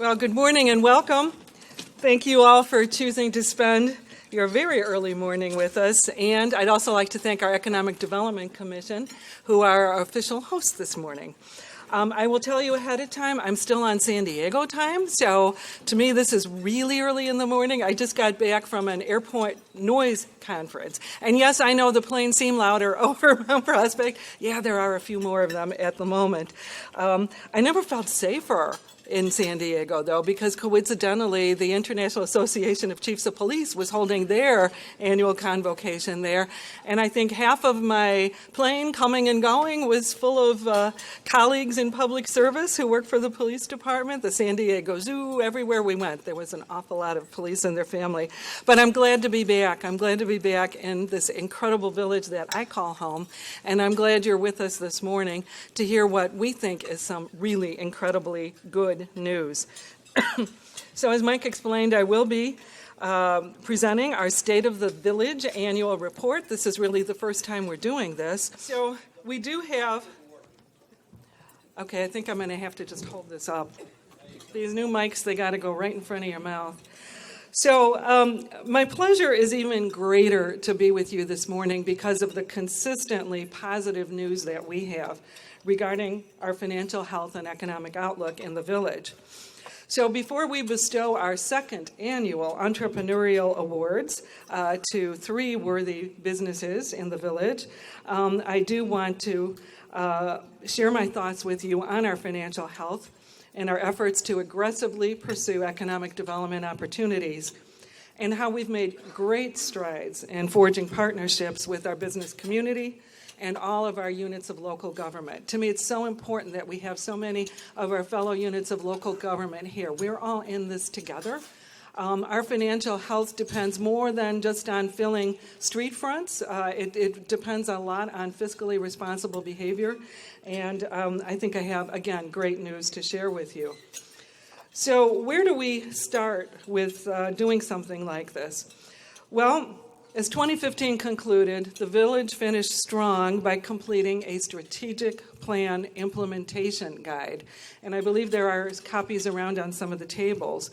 Well, good morning and welcome. Thank you all for choosing to spend your very early morning with us. And I'd also like to thank our Economic Development Commission, who are our official hosts this morning. I will tell you ahead of time, I'm still on San Diego time, so to me this is really early in the morning. I just got back from an airport noise conference. And yes, I know the planes seem louder over Mount Prospect. Yeah, there are a few more of them at the moment. I never felt safer in San Diego, though, because coincidentally, the International Association of Chiefs of Police was holding their annual convocation there. And I think half of my plane coming and going was full of colleagues in public service who work for the police department, the San Diego Zoo, everywhere we went. There was an awful lot of police and their family. But I'm glad to be back. I'm glad to be back in this incredible village that I call home. And I'm glad you're with us this morning to hear what we think is some really incredibly good news. So as Mike explained, I will be presenting our State of the Village annual report. This is really the first time we're doing this. So we do have, okay, I think I'm going to have to just hold this up. These new mics, they got to go right in front of your mouth. So my pleasure is even greater to be with you this morning because of the consistently positive news that we have regarding our financial health and economic outlook in the village. So before we bestow our second annual entrepreneurial awards to three worthy businesses in the village, I do want to share my thoughts with you on our financial health and our efforts to aggressively pursue economic development opportunities, and how we've made great strides in forging partnerships with our business community and all of our units of local government. To me, it's so important that we have so many of our fellow units of local government here. We're all in this together. Our financial health depends more than just on filling street fronts. It depends a lot on fiscally responsible behavior. And I think I have, again, great news to share with you. So where do we start with doing something like this? Well, as 2015 concluded, the village finished strong by completing a strategic plan implementation guide. And I believe there are copies around on some of the tables.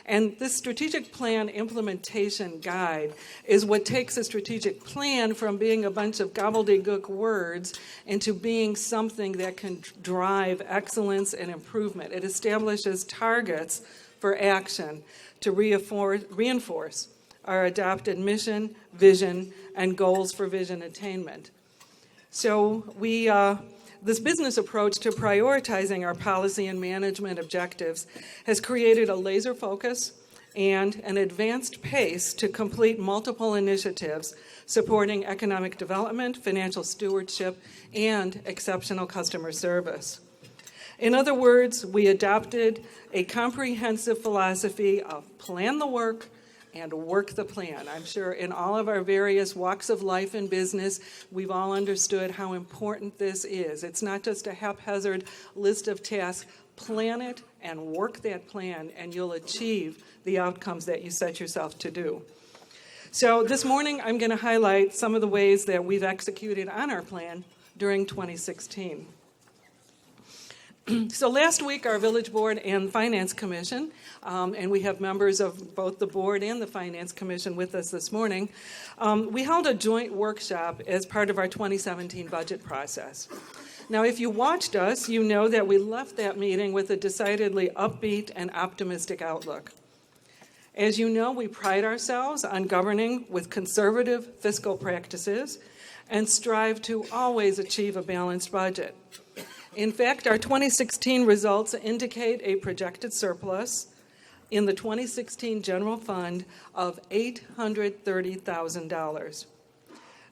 And this strategic plan implementation guide is what takes a strategic plan from being a bunch of gobbledygook words into being something that can drive excellence and improvement. It establishes targets for action to reinforce our adopted mission, vision, and goals for vision attainment. So this business approach to prioritizing our policy and management objectives has created a laser focus and an advanced pace to complete multiple initiatives supporting economic development, financial stewardship, and exceptional customer service. In other words, we adopted a comprehensive philosophy of plan the work and work the plan. I'm sure in all of our various walks of life and business, we've all understood how important this is. It's not just a haphazard list of tasks. Plan it and work that plan, and you'll achieve the outcomes that you set yourself to do. So this morning, I'm going to highlight some of the ways that we've executed on our plan during 2016. So last week, our Village Board and Finance Commission, and we have members of both the Board and the Finance Commission with us this morning, we held a joint workshop as part of our 2017 budget process. Now, if you watched us, you know that we left that meeting with a decidedly upbeat and optimistic outlook. As you know, we pride ourselves on governing with conservative fiscal practices and strive to always achieve a balanced budget. In fact, our 2016 results indicate a projected surplus in the 2016 general fund of $830,000.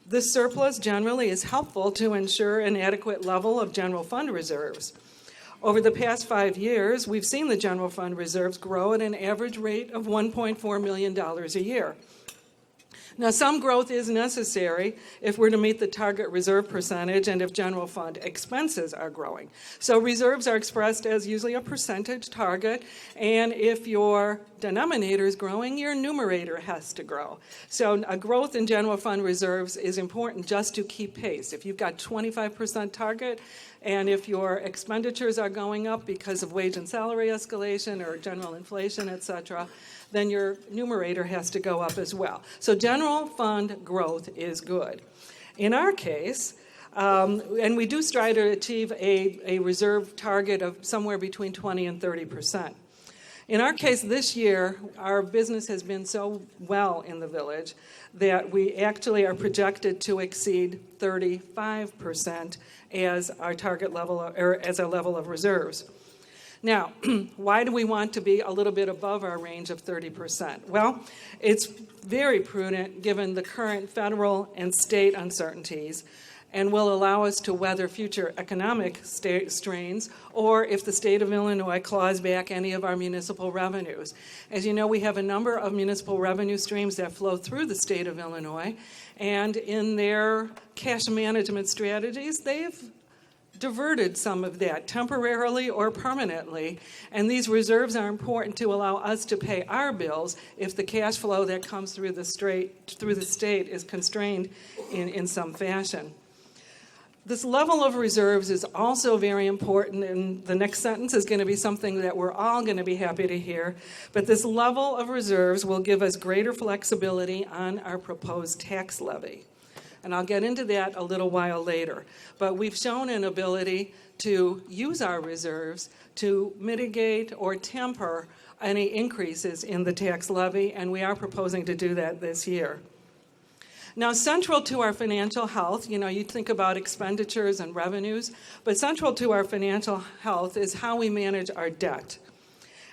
This surplus generally is helpful to ensure an adequate level of general fund reserves. Over the past 5 years, we've seen the general fund reserves grow at an average rate of $1.4 million a year. Now, some growth is necessary if we're to meet the target reserve percentage and if general fund expenses are growing. So reserves are expressed as usually a percentage target, and if your denominator is growing, your numerator has to grow. So a growth in general fund reserves is important just to keep pace. If you've got 25% target, and if your expenditures are going up because of wage and salary escalation or general inflation, et cetera, then your numerator has to go up as well. So general fund growth is good. In our case, and we do strive to achieve a reserve target of somewhere between 20 and 30%. In our case this year, our business has been so well in the village that we actually are projected to exceed 35% as our target level, or as our level of reserves. Now, why do we want to be a little bit above our range of 30%? Well, it's very prudent given the current federal and state uncertainties, and will allow us to weather future economic strains, or if the state of Illinois claws back any of our municipal revenues. As you know, we have a number of municipal revenue streams that flow through the state of Illinois, and in their cash management strategies, they've diverted some of that temporarily or permanently, and these reserves are important to allow us to pay our bills if the cash flow that comes through the state is constrained in some fashion. This level of reserves is also very important, and the next sentence is going to be something that we're all going to be happy to hear, but this level of reserves will give us greater flexibility on our proposed tax levy. And I'll get into that a little while later. But we've shown an ability to use our reserves to mitigate or temper any increases in the tax levy, and we are proposing to do that this year. Now, central to our financial health, you think about expenditures and revenues, but central to our financial health is how we manage our debt.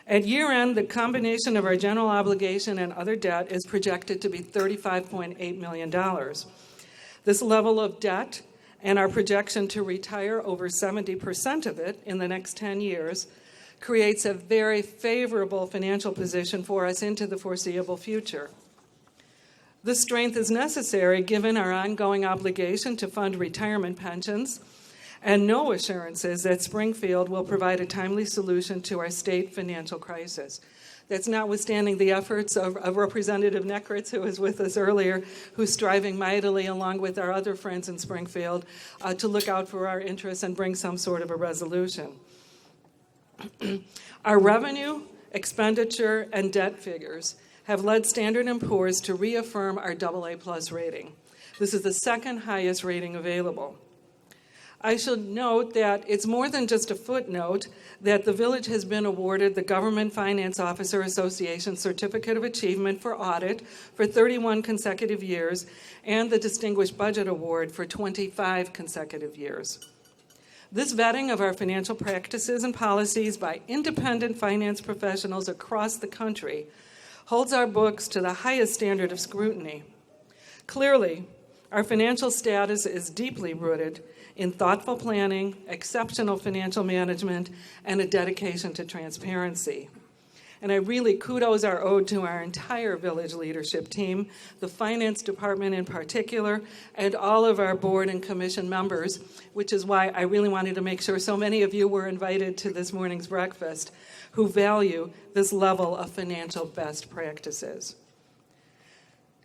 At year end, the combination of our general obligation and other debt is projected to be $35.8 million. This level of debt and our projection to retire over 70% of it in the next 10 years creates a very favorable financial position for us into the foreseeable future. This strength is necessary given our ongoing obligation to fund retirement pensions and no assurances that Springfield will provide a timely solution to our state financial crisis. That's notwithstanding the efforts of Representative Neckritz, who was with us earlier, who's striving mightily along with our other friends in Springfield to look out for our interests and bring some sort of a resolution. Our revenue, expenditure, and debt figures have led Standard & Poor's to reaffirm our AA+ rating. This is the second highest rating available. I should note that it's more than just a footnote that the village has been awarded the Government Finance Officer Association Certificate of Achievement for Audit for 31 consecutive years and the Distinguished Budget Award for 25 consecutive years. This vetting of our financial practices and policies by independent finance professionals across the country holds our books to the highest standard of scrutiny. Clearly, our financial status is deeply rooted in thoughtful planning, exceptional financial management, and a dedication to transparency. And I really kudos are owed to our entire village leadership team, the finance department in particular, and all of our board and commission members, which is why I really wanted to make sure so many of you were invited to this morning's breakfast, who value this level of financial best practices.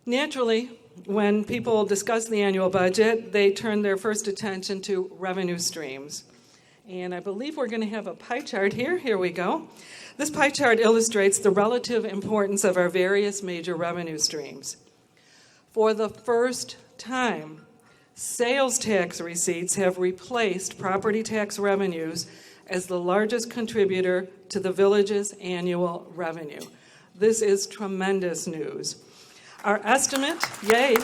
Naturally, when people discuss the annual budget, they turn their first attention to revenue streams. And I believe we're going to have a pie chart here. Here we go. This pie chart illustrates the relative importance of our various major revenue streams. For the first time, sales tax receipts have replaced property tax revenues as the largest contributor to the village's annual revenue. This is tremendous news. Our estimate, yay,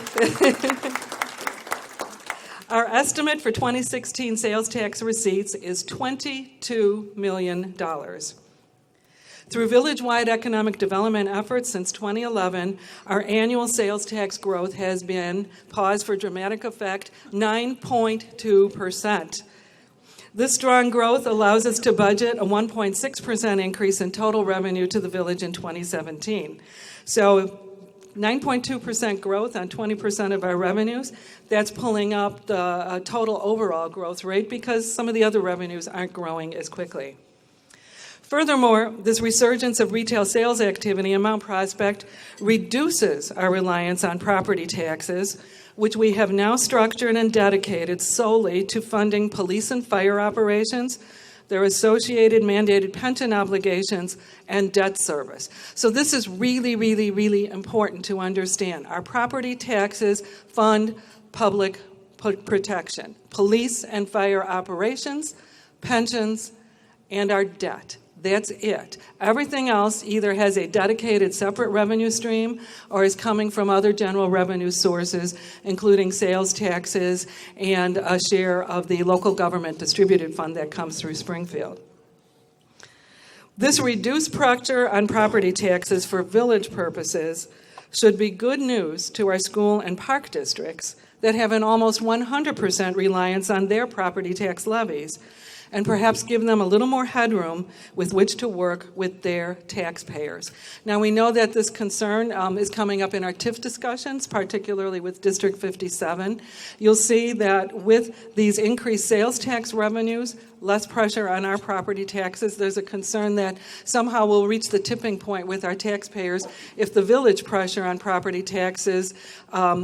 our estimate for 2016 sales tax receipts is $22 million. Through village-wide economic development efforts since 2011, our annual sales tax growth has been, pause for dramatic effect, 9.2%. This strong growth allows us to budget a 1.6% increase in total revenue to the village in 2017. So 9.2% growth on 20% of our revenues. That's pulling up the total overall growth rate because some of the other revenues aren't growing as quickly. Furthermore, this resurgence of retail sales activity in Mount Prospect reduces our reliance on property taxes, which we have now structured and dedicated solely to funding police and fire operations, their associated mandated pension obligations, and debt service. So this is really, really, really important to understand. Our property taxes fund public protection, police and fire operations, pensions, and our debt. That's it. Everything else either has a dedicated separate revenue stream or is coming from other general revenue sources, including sales taxes and a share of the local government distributed fund that comes through Springfield. This reduced pressure on property taxes for village purposes should be good news to our school and park districts that have an almost 100% reliance on their property tax levies, and perhaps give them a little more headroom with which to work with their taxpayers. Now, we know that this concern is coming up in our TIF discussions, particularly with District 57. You'll see that with these increased sales tax revenues, less pressure on our property taxes, there's a concern that somehow we'll reach the tipping point with our taxpayers if the village pressure on property taxes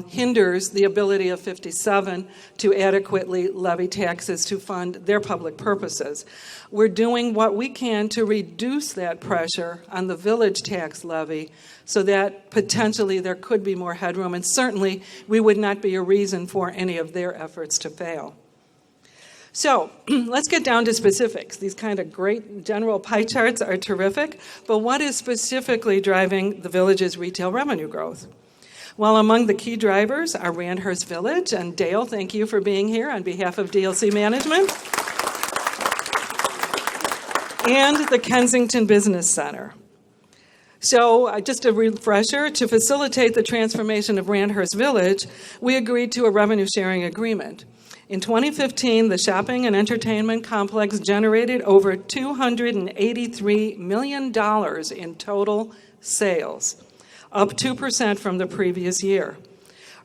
hinders the ability of 57 to adequately levy taxes to fund their public purposes. We're doing what we can to reduce that pressure on the village tax levy so that potentially there could be more headroom, and certainly we would not be a reason for any of their efforts to fail. So let's get down to specifics. These kind of great general pie charts are terrific, but what is specifically driving the village's retail revenue growth? Well, among the key drivers are Randhurst Village, and Dale, thank you for being here on behalf of DLC Management, and the Kensington Business Center. So just a refresher, to facilitate the transformation of Randhurst Village, we agreed to a revenue sharing agreement. In 2015, the shopping and entertainment complex generated over $283 million in total sales, up 2% from the previous year.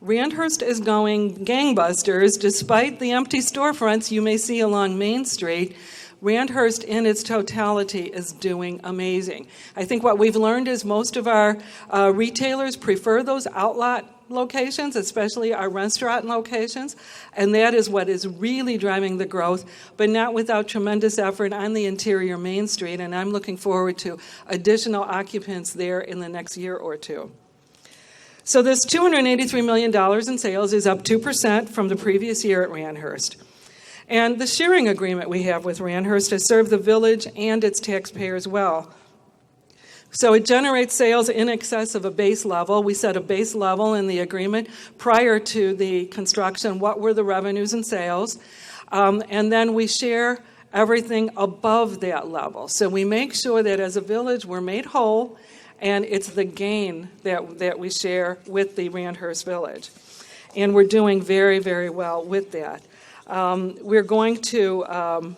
Randhurst is going gangbusters despite the empty storefronts you may see along Main Street. Randhurst in its totality is doing amazing. I think what we've learned is most of our retailers prefer those outlet locations, especially our restaurant locations, and that is what is really driving the growth, but not without tremendous effort on the interior Main Street, and I'm looking forward to additional occupants there in the next year or two. So this $283 million in sales is up 2% from the previous year at Randhurst. And the sharing agreement we have with Randhurst has served the village and its taxpayers well. So it generates sales in excess of a base level. We set a base level in the agreement prior to the construction. What were the revenues and sales? And then we share everything above that level. So we make sure that as a village we're made whole, and it's the gain that we share with the Randhurst Village. And we're doing very, very well with that. We're going to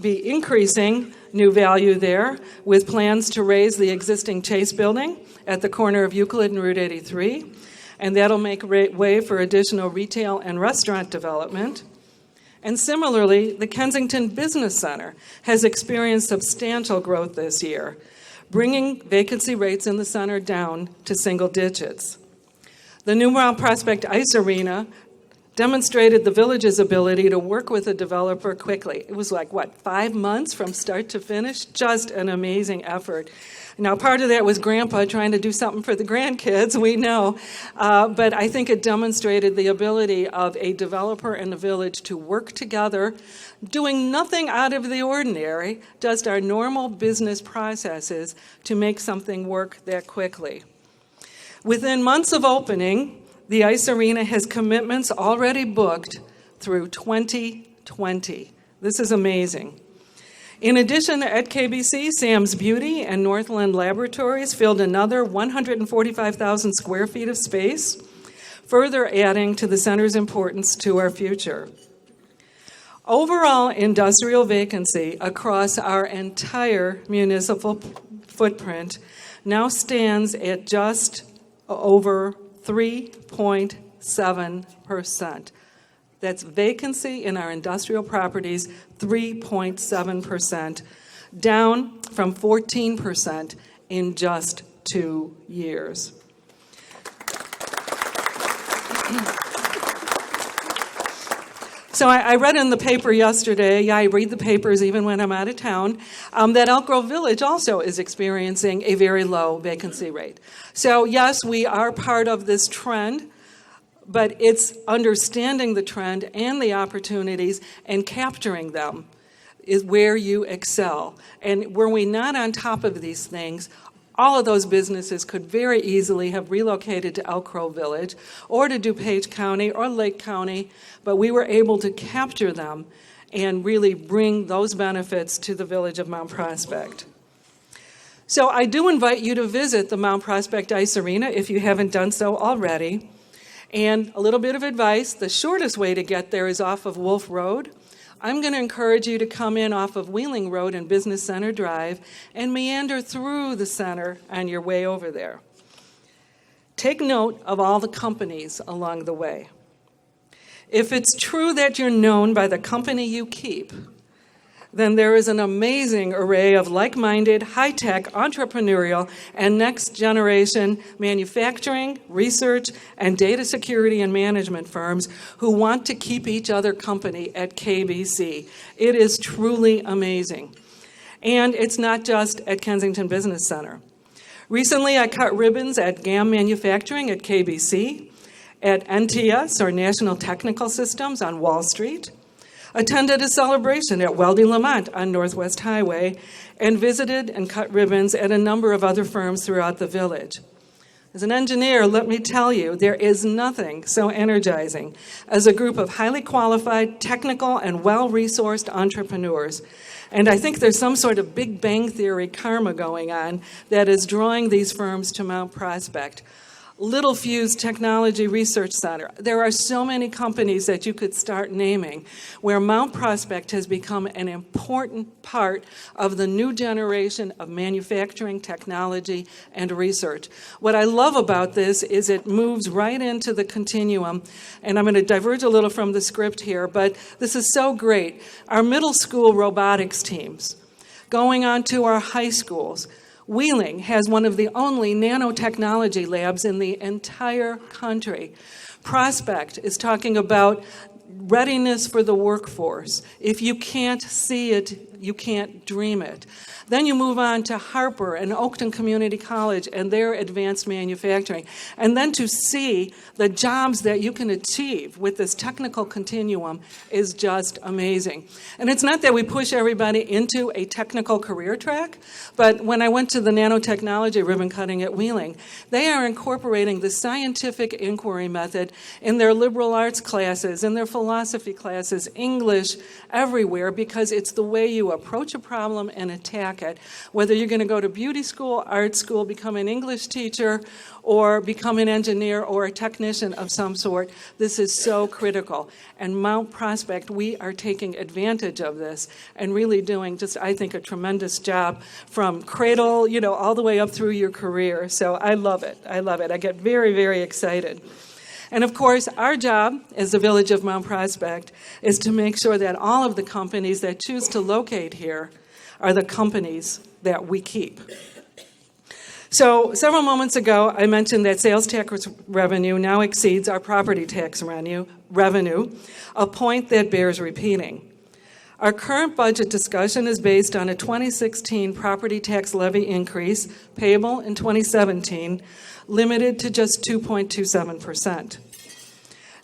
be increasing new value there with plans to raise the existing Chase building at the corner of Euclid and Route 83, and that'll make way for additional retail and restaurant development. And similarly, the Kensington Business Center has experienced substantial growth this year, bringing vacancy rates in the center down to single digits. The new Mount Prospect Ice Arena demonstrated the village's ability to work with a developer quickly. It was 5 months from start to finish? Just an amazing effort. Now, part of that was Grandpa trying to do something for the grandkids, we know, but I think it demonstrated the ability of a developer and the village to work together, doing nothing out of the ordinary, just our normal business processes to make something work that quickly. Within months of opening, the Ice Arena has commitments already booked through 2020. This is amazing. In addition, at KBC, Sam's Beauty and Northland Laboratories filled another 145,000 square feet of space, further adding to the center's importance to our future. Overall industrial vacancy across our entire municipal footprint now stands at just over 3.7%. That's vacancy in our industrial properties, 3.7%, down from 14% in just 2 years. So I read in the paper yesterday, I read the papers even when I'm out of town, that Elk Grove Village also is experiencing a very low vacancy rate. So yes, we are part of this trend, but it's understanding the trend and the opportunities and capturing them is where you excel. And were we not on top of these things, all of those businesses could very easily have relocated to Elk Grove Village or to DuPage County or Lake County, but we were able to capture them and really bring those benefits to the village of Mount Prospect. So I do invite you to visit the Mount Prospect Ice Arena if you haven't done so already. And a little bit of advice, the shortest way to get there is off of Wolf Road. I'm going to encourage you to come in off of Wheeling Road and Business Center Drive and meander through the center on your way over there. Take note of all the companies along the way. If it's true that you're known by the company you keep, then there is an amazing array of like-minded, high-tech, entrepreneurial, and next-generation manufacturing, research, and data security and management firms who want to keep each other company at KBC. It is truly amazing. And it's not just at Kensington Business Center. Recently, I cut ribbons at GAM Manufacturing at KBC, at NTS, or National Technical Systems, on Wall Street, attended a celebration at Welding Lamont on Northwest Highway, and visited and cut ribbons at a number of other firms throughout the village. As an engineer, let me tell you, there is nothing so energizing as a group of highly qualified, technical, and well-resourced entrepreneurs. And I think there's some sort of Big Bang Theory karma going on that is drawing these firms to Mount Prospect. Littlefuse Technology Research Center. There are so many companies that you could start naming where Mount Prospect has become an important part of the new generation of manufacturing, technology, and research. What I love about this is it moves right into the continuum, and I'm going to diverge a little from the script here, but this is so great. Our middle school robotics teams, going on to our high schools. Wheeling has one of the only nanotechnology labs in the entire country. Prospect is talking about readiness for the workforce. If you can't see it, you can't dream it. Then you move on to Harper and Oakton Community College and their advanced manufacturing. And then to see the jobs that you can achieve with this technical continuum is just amazing. And it's not that we push everybody into a technical career track, but when I went to the nanotechnology ribbon cutting at Wheeling, they are incorporating the scientific inquiry method in their liberal arts classes, in their philosophy classes, English, everywhere, because it's the way you approach a problem and attack it. Whether you're going to go to beauty school, art school, become an English teacher, or become an engineer or a technician of some sort, this is so critical. And Mount Prospect, we are taking advantage of this and really doing just, I think, a tremendous job from cradle, all the way up through your career. So I love it. I love it. I get very, very excited. And of course, our job as the Village of Mount Prospect is to make sure that all of the companies that choose to locate here are the companies that we keep. So several moments ago, I mentioned that sales tax revenue now exceeds our property tax revenue, a point that bears repeating. Our current budget discussion is based on a 2016 property tax levy increase payable in 2017, limited to just 2.27%.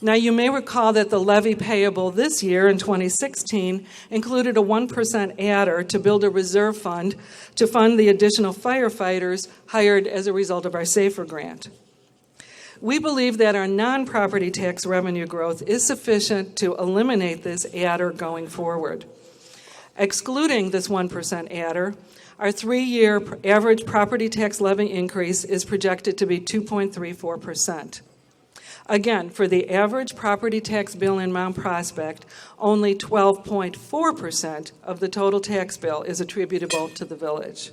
Now, you may recall that the levy payable this year in 2016 included a 1% adder to build a reserve fund to fund the additional firefighters hired as a result of our SAFER grant. We believe that our non-property tax revenue growth is sufficient to eliminate this adder going forward. Excluding this 1% adder, our 3-year average property tax levy increase is projected to be 2.34%. Again, for the average property tax bill in Mount Prospect, only 12.4% of the total tax bill is attributable to the village.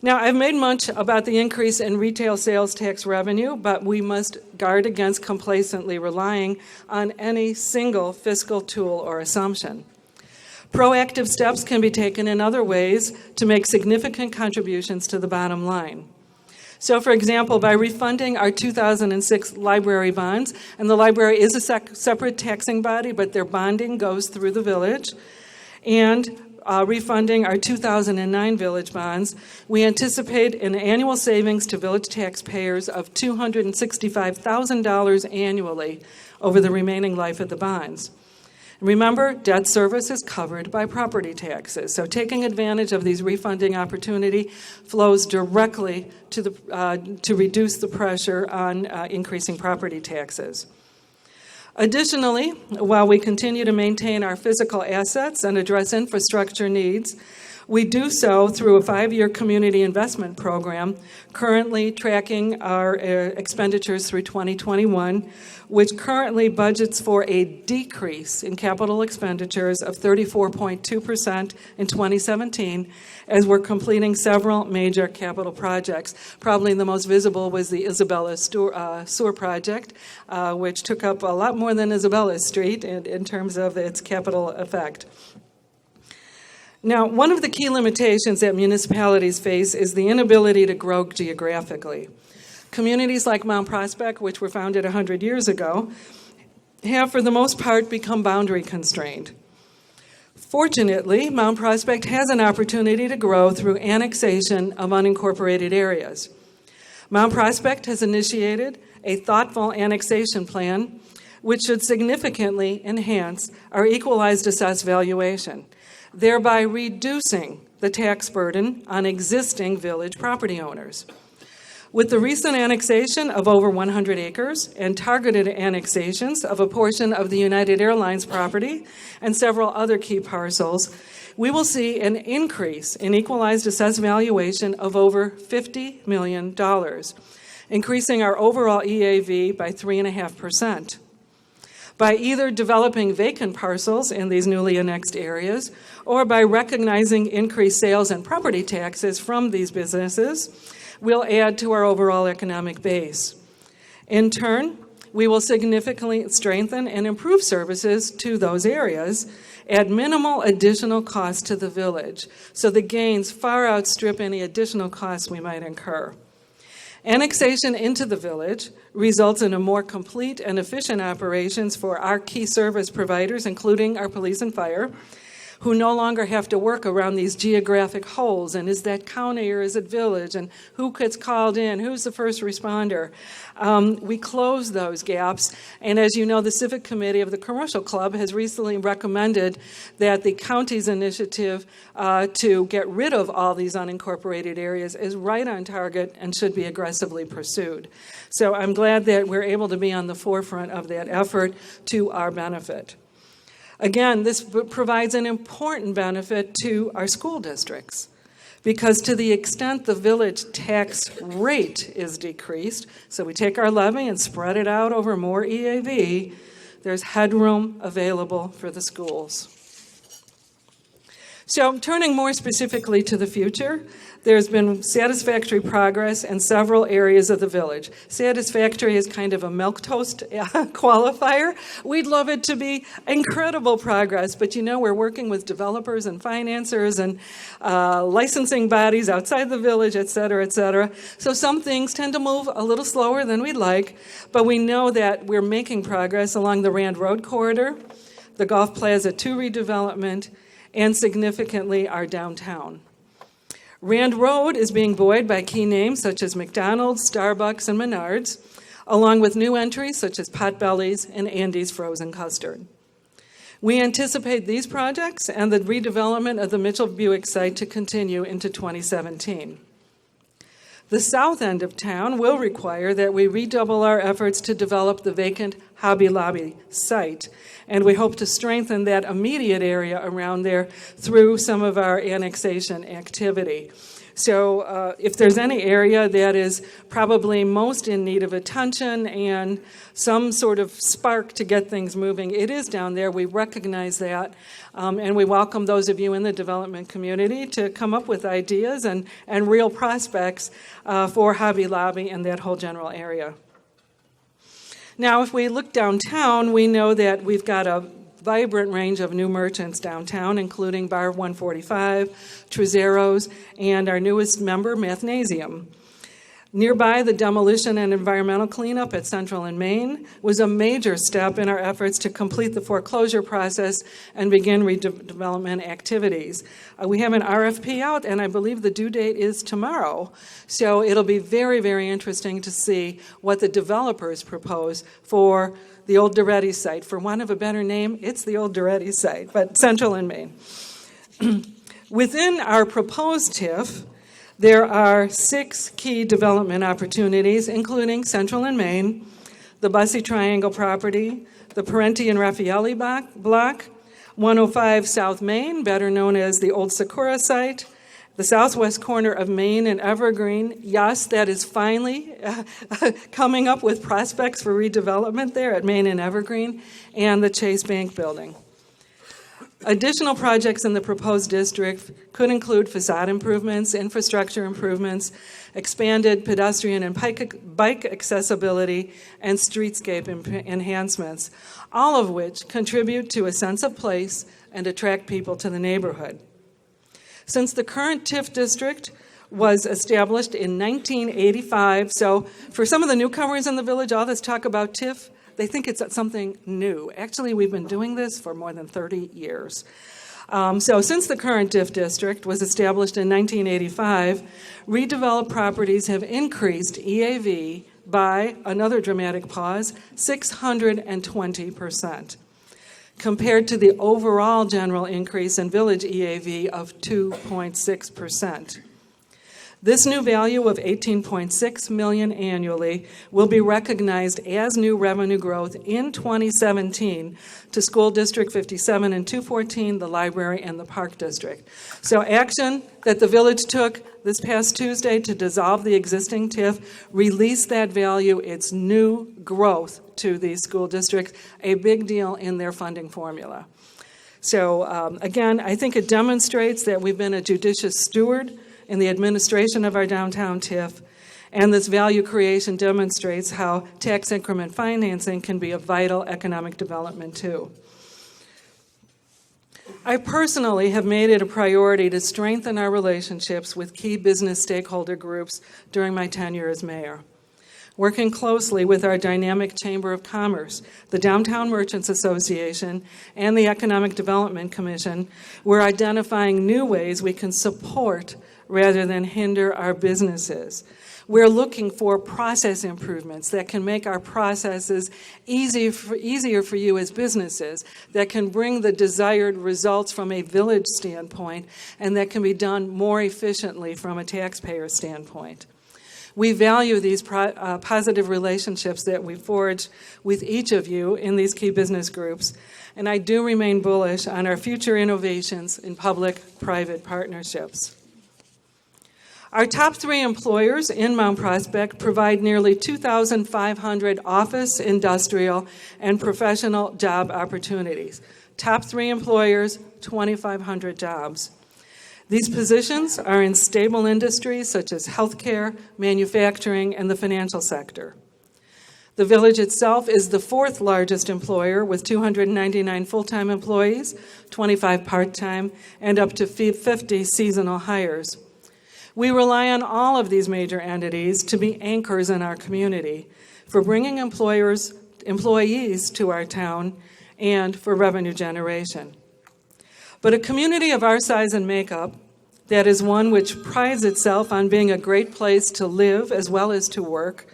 Now, I've made much about the increase in retail sales tax revenue, but we must guard against complacently relying on any single fiscal tool or assumption. Proactive steps can be taken in other ways to make significant contributions to the bottom line. So, for example, by refunding our 2006 library bonds, and the library is a separate taxing body, but their bonding goes through the village, and refunding our 2009 village bonds, we anticipate an annual savings to village taxpayers of $265,000 annually over the remaining life of the bonds. Remember, debt service is covered by property taxes, so taking advantage of these refunding opportunity flows directly to reduce the pressure on increasing property taxes. Additionally, while we continue to maintain our physical assets and address infrastructure needs, we do so through a 5-year community investment program, currently tracking our expenditures through 2021, which currently budgets for a decrease in capital expenditures of 34.2% in 2017, as we're completing several major capital projects. Probably the most visible was the Isabella Sewer Project, which took up a lot more than Isabella Street in terms of its capital effect. Now, one of the key limitations that municipalities face is the inability to grow geographically. Communities like Mount Prospect, which were founded 100 years ago, have for the most part become boundary constrained. Fortunately, Mount Prospect has an opportunity to grow through annexation of unincorporated areas. Mount Prospect has initiated a thoughtful annexation plan which should significantly enhance our equalized assessed valuation, thereby reducing the tax burden on existing village property owners. With the recent annexation of over 100 acres and targeted annexations of a portion of the United Airlines property and several other key parcels, we will see an increase in equalized assessed valuation of over $50 million, increasing our overall EAV by 3.5%. By either developing vacant parcels in these newly annexed areas or by recognizing increased sales and property taxes from these businesses, we'll add to our overall economic base. In turn, we will significantly strengthen and improve services to those areas at minimal additional cost to the village, so the gains far outstrip any additional costs we might incur. Annexation into the village results in a more complete and efficient operations for our key service providers, including our police and fire, who no longer have to work around these geographic holes, and is that county or is it village, and who gets called in, who's the first responder. We close those gaps, and as you know, the Civic Committee of the Commercial Club has recently recommended that the county's initiative to get rid of all these unincorporated areas is right on target and should be aggressively pursued. So I'm glad that we're able to be on the forefront of that effort to our benefit. Again, this provides an important benefit to our school districts, because to the extent the village tax rate is decreased, so we take our levy and spread it out over more EAV, there's headroom available for the schools. So turning more specifically to the future, there's been satisfactory progress in several areas of the village. Satisfactory is kind of a milquetoast qualifier. We'd love it to be incredible progress, but you know we're working with developers and financiers and licensing bodies outside the village, et cetera, et cetera. So some things tend to move a little slower than we'd like, but we know that we're making progress along the Rand Road corridor, the Golf Plaza 2 redevelopment, and significantly our downtown. Rand Road is being buoyed by key names such as McDonald's, Starbucks, and Menards, along with new entries such as Potbelly's and Andy's Frozen Custard. We anticipate these projects and the redevelopment of the Mitchell-Buick site to continue into 2017. The south end of town will require that we redouble our efforts to develop the vacant Hobby Lobby site, and we hope to strengthen that immediate area around there through some of our annexation activity. So if there's any area that is probably most in need of attention and some sort of spark to get things moving, it is down there. We recognize that, and we welcome those of you in the development community to come up with ideas and real prospects for Hobby Lobby and that whole general area. Now, if we look downtown, we know that we've got a vibrant range of new merchants downtown, including Bar 145, Trezero's, and our newest member, Mathnasium. Nearby, the demolition and environmental cleanup at Central and Main was a major step in our efforts to complete the foreclosure process and begin redevelopment activities. We have an RFP out, and I believe the due date is tomorrow. So it'll be very, very interesting to see what the developers propose for the old Doretti site. For want of a better name, it's the old Doretti site, but Central and Main. Within our proposed TIF, there are 6 key development opportunities, including Central and Main, the Bussey Triangle property, the Parenti and Raffaelli block, 105 South Main, better known as the old Sakura site, the southwest corner of Main and Evergreen. Yes, that is finally coming up with prospects for redevelopment there at Main and Evergreen, and the Chase Bank building. Additional projects in the proposed district could include facade improvements, infrastructure improvements, expanded pedestrian and bike accessibility, and streetscape enhancements, all of which contribute to a sense of place and attract people to the neighborhood. Since the current TIF district was established in 1985, so for some of the newcomers in the village, all this talk about TIF, they think it's something new. Actually, we've been doing this for more than 30 years. So since the current TIF district was established in 1985, redeveloped properties have increased EAV by, another dramatic pause, 620%, compared to the overall general increase in village EAV of 2.6%. This new value of $18.6 million annually will be recognized as new revenue growth in 2017 to School District 57 and 214, the library, and the Park District. So action that the village took this past Tuesday to dissolve the existing TIF, release that value, its new growth to these school districts, a big deal in their funding formula. So again, I think it demonstrates that we've been a judicious steward in the administration of our downtown TIF, and this value creation demonstrates how tax increment financing can be a vital economic development too. I personally have made it a priority to strengthen our relationships with key business stakeholder groups during my tenure as mayor. Working closely with our dynamic Chamber of Commerce, the Downtown Merchants Association, and the Economic Development Commission, we're identifying new ways we can support rather than hinder our businesses. We're looking for process improvements that can make our processes easier for you as businesses, that can bring the desired results from a village standpoint, and that can be done more efficiently from a taxpayer standpoint. We value these positive relationships that we forge with each of you in these key business groups, and I do remain bullish on our future innovations in public-private partnerships. Our top 3 employers in Mount Prospect provide nearly 2,500 office, industrial, and professional job opportunities. Top 3 employers, 2,500 jobs. These positions are in stable industries such as healthcare, manufacturing, and the financial sector. The village itself is the 4th largest employer with 299 full-time employees, 25 part-time, and up to 50 seasonal hires. We rely on all of these major entities to be anchors in our community for bringing employees to our town and for revenue generation. But a community of our size and makeup, that is one which prides itself on being a great place to live as well as to work,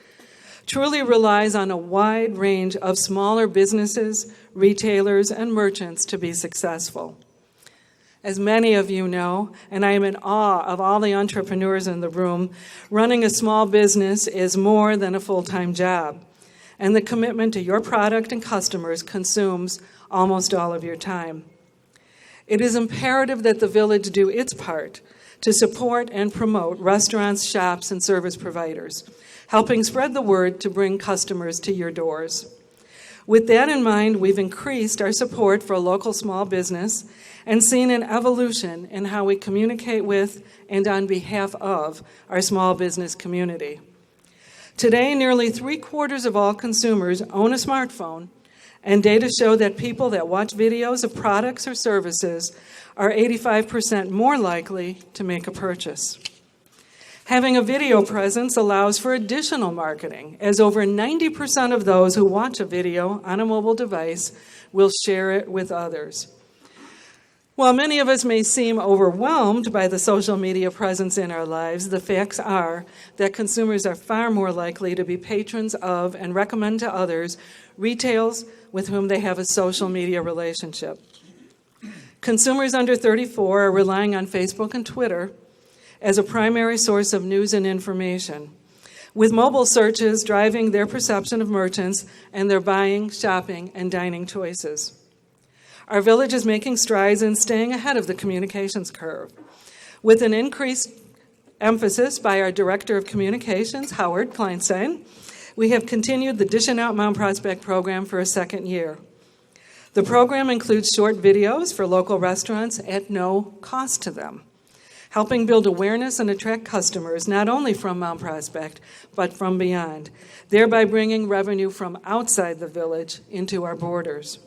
truly relies on a wide range of smaller businesses, retailers, and merchants to be successful. As many of you know, and I am in awe of all the entrepreneurs in the room, running a small business is more than a full-time job, and the commitment to your product and customers consumes almost all of your time. It is imperative that the village do its part to support and promote restaurants, shops, and service providers, helping spread the word to bring customers to your doors. With that in mind, we've increased our support for local small business and seen an evolution in how we communicate with and on behalf of our small business community. Today, nearly 3/4 of all consumers own a smartphone, and data show that people that watch videos of products or services are 85% more likely to make a purchase. Having a video presence allows for additional marketing, as over 90% of those who watch a video on a mobile device will share it with others. While many of us may seem overwhelmed by the social media presence in our lives, the facts are that consumers are far more likely to be patrons of and recommend to others retailers with whom they have a social media relationship. Consumers under 34 are relying on Facebook and Twitter as a primary source of news and information, with mobile searches driving their perception of merchants and their buying, shopping, and dining choices. Our village is making strides in staying ahead of the communications curve, with an increased emphasis by our Director of Communications, Howard Kleinstein. We have continued the Dishing Out Mount Prospect program for a second year. The program includes short videos for local restaurants at no cost to them, helping build awareness and attract customers not only from Mount Prospect, but from beyond, thereby bringing revenue from outside the village into our borders.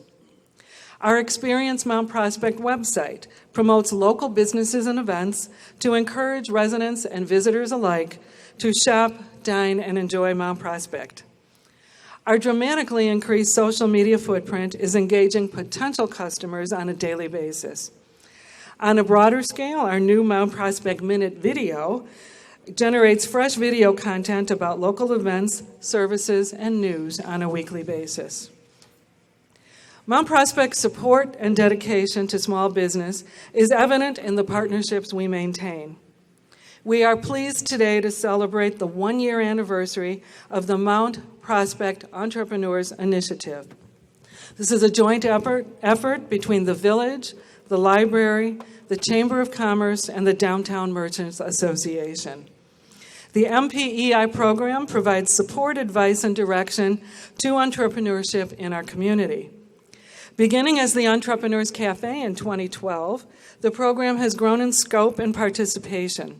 Our Experience Mount Prospect website promotes local businesses and events to encourage residents and visitors alike to shop, dine, and enjoy Mount Prospect. Our dramatically increased social media footprint is engaging potential customers on a daily basis. On a broader scale, our new Mount Prospect Minute video generates fresh video content about local events, services, and news on a weekly basis. Mount Prospect's support and dedication to small business is evident in the partnerships we maintain. We are pleased today to celebrate the one-year anniversary of the Mount Prospect Entrepreneurs Initiative. This is a joint effort between the village, the library, the Chamber of Commerce, and the Downtown Merchants Association. The MPEI program provides support, advice, and direction to entrepreneurship in our community. Beginning as the Entrepreneurs Cafe in 2012, the program has grown in scope and participation.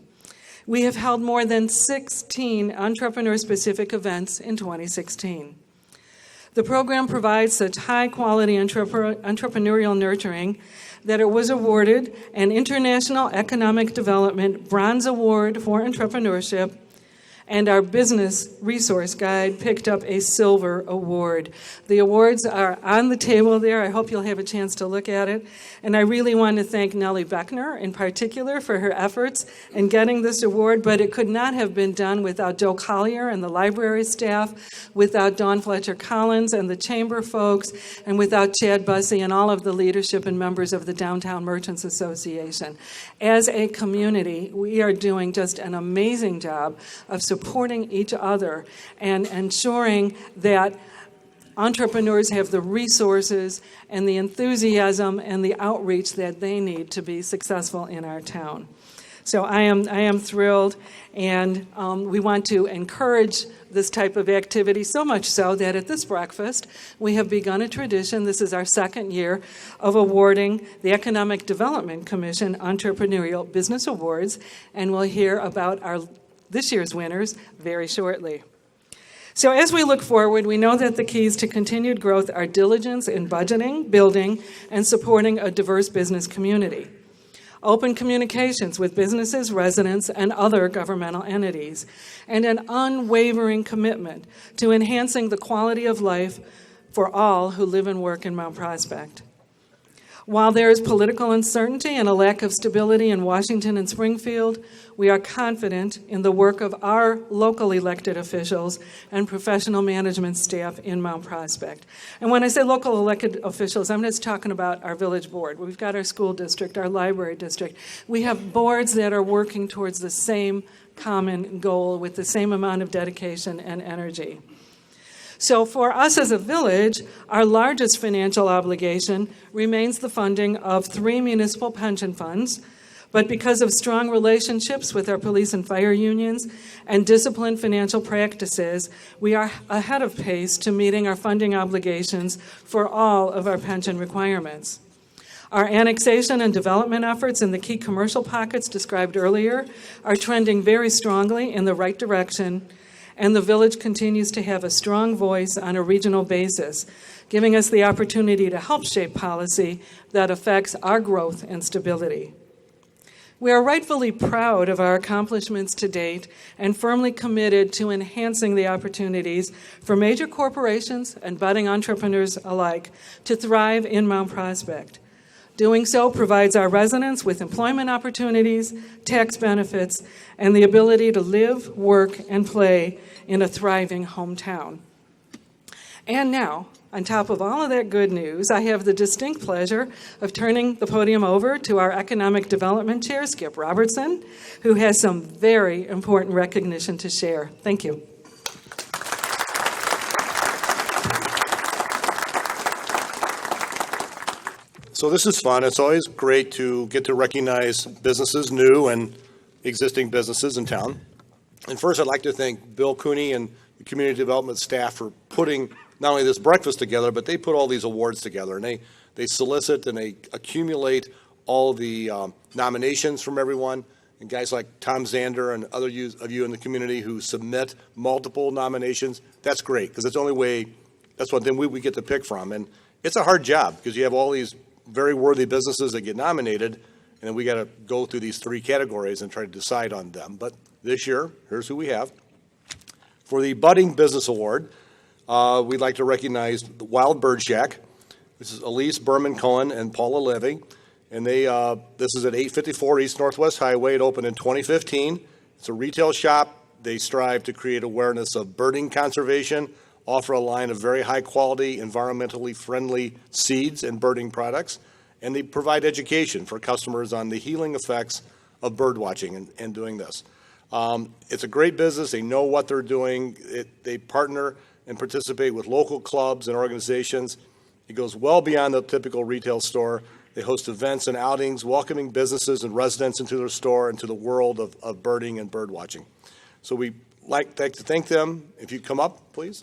We have held more than 16 entrepreneur-specific events in 2016. The program provides such high-quality entrepreneurial nurturing that it was awarded an International Economic Development Bronze Award for Entrepreneurship, and our Business Resource Guide picked up a Silver Award. The awards are on the table there. I hope you'll have a chance to look at it. And I really want to thank Nellie Beckner in particular for her efforts in getting this award, but it could not have been done without Joe Collier and the library staff, without Dawn Fletcher Collins and the chamber folks, and without Chad Bussey and all of the leadership and members of the Downtown Merchants Association. As a community, we are doing just an amazing job of supporting each other and ensuring that entrepreneurs have the resources and the enthusiasm and the outreach that they need to be successful in our town. So I am thrilled, and we want to encourage this type of activity, so much so that at this breakfast we have begun a tradition. This is our second year of awarding the Economic Development Commission Entrepreneurial Business Awards, and we'll hear about this year's winners very shortly. So as we look forward, we know that the keys to continued growth are diligence in budgeting, building, and supporting a diverse business community, open communications with businesses, residents, and other governmental entities, and an unwavering commitment to enhancing the quality of life for all who live and work in Mount Prospect. While there is political uncertainty and a lack of stability in Washington and Springfield, we are confident in the work of our local elected officials and professional management staff in Mount Prospect. And when I say local elected officials, I'm just talking about our village board. We've got our school district, our library district. We have boards that are working towards the same common goal with the same amount of dedication and energy. So for us as a village, our largest financial obligation remains the funding of 3 municipal pension funds, But because of strong relationships with our police and fire unions and disciplined financial practices, we are ahead of pace to meeting our funding obligations for all of our pension requirements. Our annexation and development efforts in the key commercial pockets described earlier are trending very strongly in the right direction, and the village continues to have a strong voice on a regional basis, giving us the opportunity to help shape policy that affects our growth and stability. We are rightfully proud of our accomplishments to date and firmly committed to enhancing the opportunities for major corporations and budding entrepreneurs alike to thrive in Mount Prospect. Doing so provides our residents with employment opportunities, tax benefits, and the ability to live, work, and play in a thriving hometown. And now, on top of all of that good news, I have the distinct pleasure of turning the podium over to our Economic Development Chair, Skip Robertson, who has some very important recognition to share. Thank you. So this is fun. It's always great to get to recognize businesses, new and existing businesses in town. And first, I'd like to thank Bill Cooney and the community development staff for putting not only this breakfast together, but they put all these awards together. And they solicit and they accumulate all the nominations from everyone. And guys like Tom Zander and other of you in the community who submit multiple nominations, that's great, because it's the only way, that's one thing we get to pick from. And it's a hard job, because you have all these very worthy businesses that get nominated, and then we got to go through these three categories and try to decide on them. But this year, here's who we have. For the Budding Business Award, we'd like to recognize the Wild Bird Shack. This is Elise Berman Cohen and Paula Levy. And this is at 854 East Northwest Highway. It opened in 2015. It's a retail shop. They strive to create awareness of birding conservation, offer a line of very high quality, environmentally friendly seeds and birding products. And they provide education for customers on the healing effects of bird watching and doing this. It's a great business. They know what they're doing. They partner and participate with local clubs and organizations. It goes well beyond the typical retail store. They host events and outings, welcoming businesses and residents into their store and to the world of birding and bird watching. So we'd like to thank them. If you come up, please.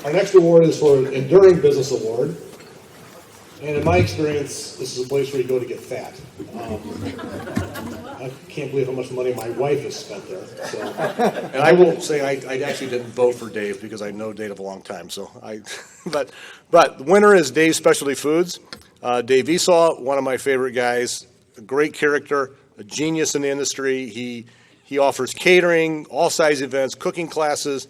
Our next award is for an Enduring Business Award. And in my experience, this is a place where you go to get fat. I can't believe how much money my wife has spent there. So. And I will say I actually didn't vote for Dave because I know Dave a long time. So but the winner is Dave Specialty Foods. Dave Esau, one of my favorite guys, a great character, a genius in the industry. He offers catering, all size events, cooking classes.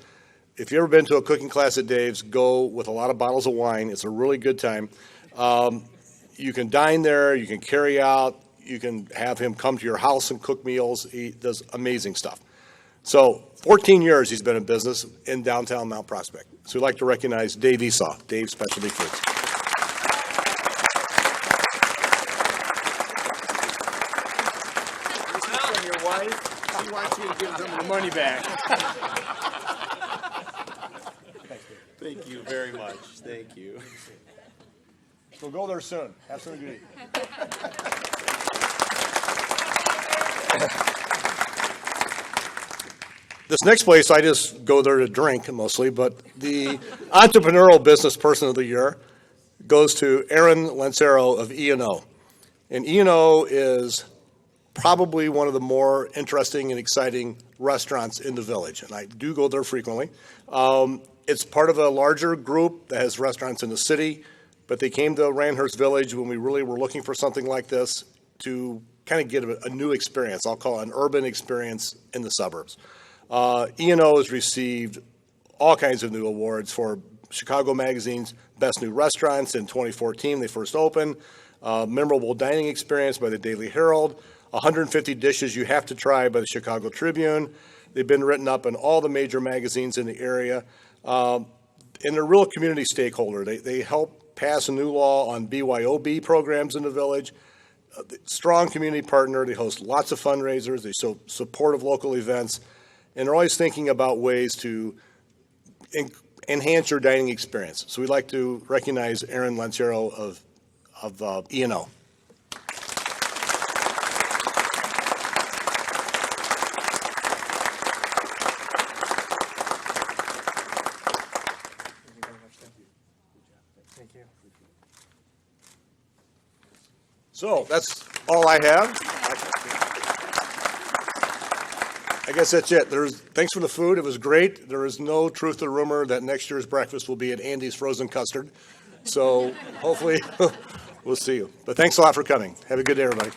If you've ever been to a cooking class at Dave's, go with a lot of bottles of wine. It's a really good time. You can dine there. You can carry out. You can have him come to your house and cook meals. He does amazing stuff. So 14 years he's been in business in downtown Mount Prospect. So we'd like to recognize Dave Esau, Dave Specialty Foods. From your wife, she wants you to give them the money back. Thank you very much. Thank you. So go there soon. Have something to eat. This next place, I just go there to drink mostly, but the Entrepreneurial Business Person of the Year goes to Aaron Lancero of E&O. And E&O is probably one of the more interesting and exciting restaurants in the village, and I do go there frequently. It's part of a larger group that has restaurants in the city, but they came to Randhurst Village when we really were looking for something like this to kind of get a new experience. I'll call it an urban experience in the suburbs. E&O has received all kinds of new awards for Chicago Magazine's Best New Restaurants in 2014. They first opened. Memorable Dining Experience by the Daily Herald. 150 dishes you have to try by the Chicago Tribune. They've been written up in all the major magazines in the area. And they're a real community stakeholder. They help pass a new law on BYOB programs in the village. Strong community partner. They host lots of fundraisers. They show support of local events. And they're always thinking about ways to enhance your dining experience. So we'd like to recognize Aaron Lanciero of E&O. So that's all I have. I guess that's it. Thanks for the food. It was great. There is no truth to the rumor that next year's breakfast will be at Andy's Frozen Custard. So hopefully we'll see you. But thanks a lot for coming. Have a good day, everybody.